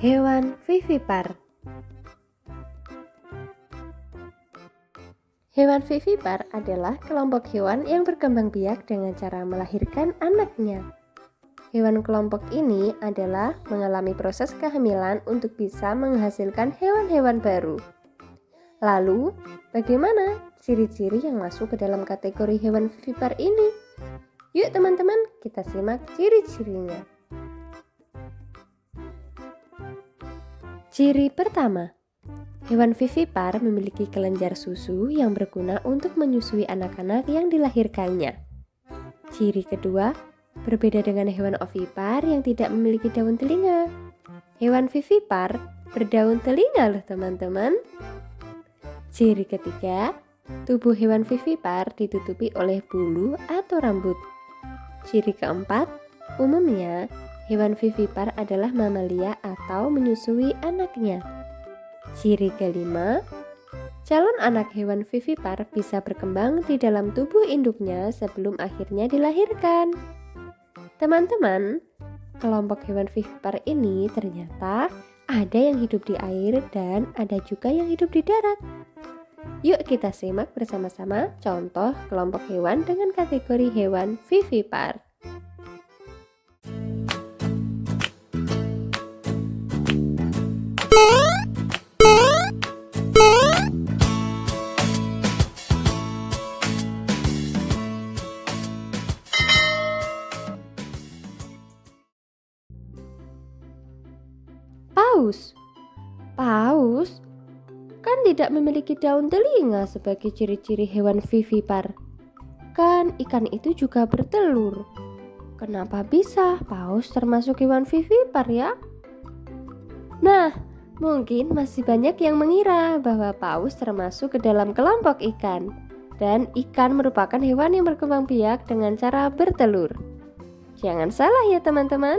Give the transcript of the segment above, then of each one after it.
Hewan vivipar. Hewan vivipar adalah kelompok hewan yang berkembang biak dengan cara melahirkan anaknya. Hewan kelompok ini adalah mengalami proses kehamilan untuk bisa menghasilkan hewan-hewan baru. Lalu, bagaimana ciri-ciri yang masuk ke dalam kategori hewan vivipar ini? Yuk teman-teman, kita simak ciri-cirinya. Ciri pertama, hewan vivipar memiliki kelenjar susu yang berguna untuk menyusui anak-anak yang dilahirkannya. Ciri kedua, berbeda dengan hewan ovipar yang tidak memiliki daun telinga. Hewan vivipar berdaun telinga loh teman-teman. Ciri ketiga, tubuh hewan vivipar ditutupi oleh bulu atau rambut. Ciri keempat, umumnya hewan vivipar adalah mamalia atau menyusui anaknya. Ciri kelima, calon anak hewan vivipar bisa berkembang di dalam tubuh induknya sebelum akhirnya dilahirkan. Teman-teman, kelompok hewan vivipar ini ternyata ada yang hidup di air dan ada juga yang hidup di darat. Yuk kita simak bersama-sama contoh kelompok hewan dengan kategori hewan vivipar. Paus. Paus kan tidak memiliki daun telinga sebagai ciri-ciri hewan vivipar. Kan ikan itu juga bertelur. Kenapa bisa paus termasuk hewan vivipar ya? Nah, mungkin masih banyak yang mengira bahwa paus termasuk ke dalam kelompok ikan. Dan ikan merupakan hewan yang berkembang biak dengan cara bertelur. Jangan salah ya teman-teman.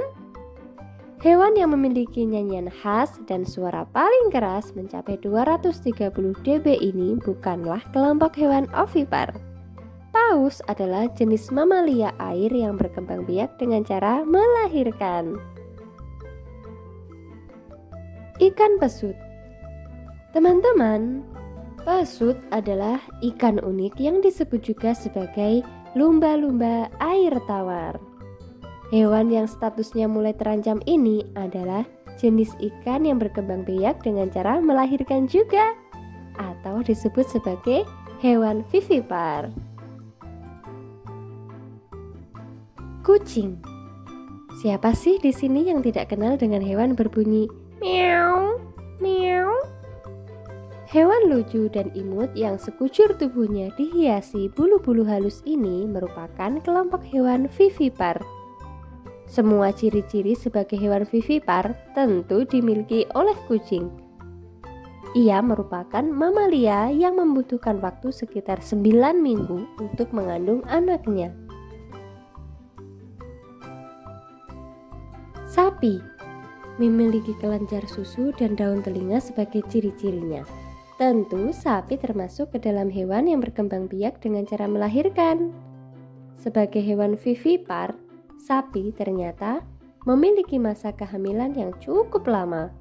Hewan yang memiliki nyanyian khas dan suara paling keras mencapai 230 dB ini bukanlah kelompok hewan ovipar. Paus adalah jenis mamalia air yang berkembang biak dengan cara melahirkan. Ikan pesut. Teman-teman, pesut adalah ikan unik yang disebut juga sebagai lumba-lumba air tawar. Hewan yang statusnya mulai terancam ini adalah jenis ikan yang berkembang biak dengan cara melahirkan juga, atau disebut sebagai hewan vivipar. Kucing. Siapa sih di sini yang tidak kenal dengan hewan berbunyi meow, meow? Hewan lucu dan imut yang sekujur tubuhnya dihiasi bulu-bulu halus ini merupakan kelompok hewan vivipar. Semua ciri-ciri sebagai hewan vivipar tentu dimiliki oleh kucing. Ia merupakan mamalia yang membutuhkan waktu sekitar 9 minggu untuk mengandung anaknya. Sapi memiliki kelenjar susu dan daun telinga sebagai ciri-cirinya. Tentu sapi termasuk ke dalam hewan yang berkembang biak dengan cara melahirkan. Sebagai hewan vivipar, sapi ternyata memiliki masa kehamilan yang cukup lama.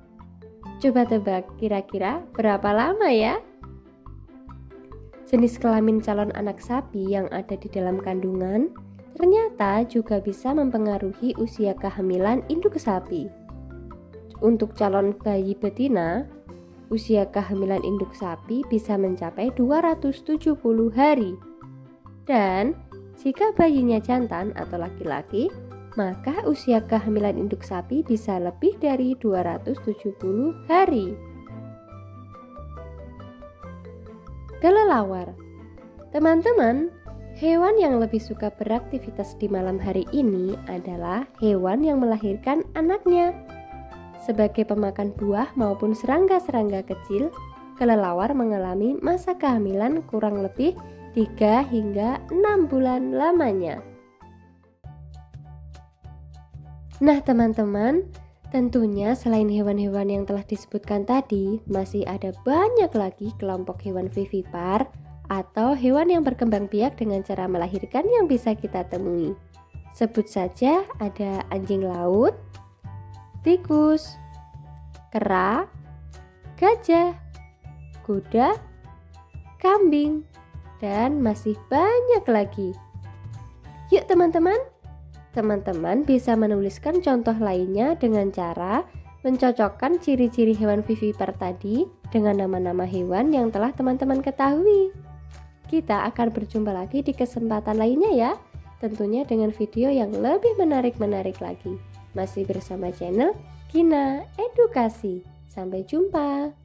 Coba tebak kira-kira berapa lama ya? Jenis kelamin calon anak sapi yang ada di dalam kandungan ternyata juga bisa mempengaruhi usia kehamilan induk sapi. Untuk calon bayi betina, usia kehamilan induk sapi bisa mencapai 270 hari. Dan jika bayinya jantan atau laki-laki, maka usia kehamilan induk sapi bisa lebih dari 270 hari. Kelelawar. Teman-teman, hewan yang lebih suka beraktivitas di malam hari ini adalah hewan yang melahirkan anaknya. Sebagai pemakan buah maupun serangga-serangga kecil, kelelawar mengalami masa kehamilan kurang lebih 3 hingga 6 bulan lamanya. Nah teman-teman, tentunya selain hewan-hewan yang telah disebutkan tadi, masih ada banyak lagi kelompok hewan vivipar atau hewan yang berkembang biak dengan cara melahirkan yang bisa kita temui. Sebut saja ada anjing laut, tikus, kera, gajah, kuda, kambing, dan masih banyak lagi. Yuk teman-teman bisa menuliskan contoh lainnya dengan cara mencocokkan ciri-ciri hewan vivipar tadi dengan nama-nama hewan yang telah teman-teman ketahui. Kita akan berjumpa lagi di kesempatan lainnya ya, tentunya dengan video yang lebih menarik lagi. Masih bersama channel Gina Edukasi. Sampai jumpa.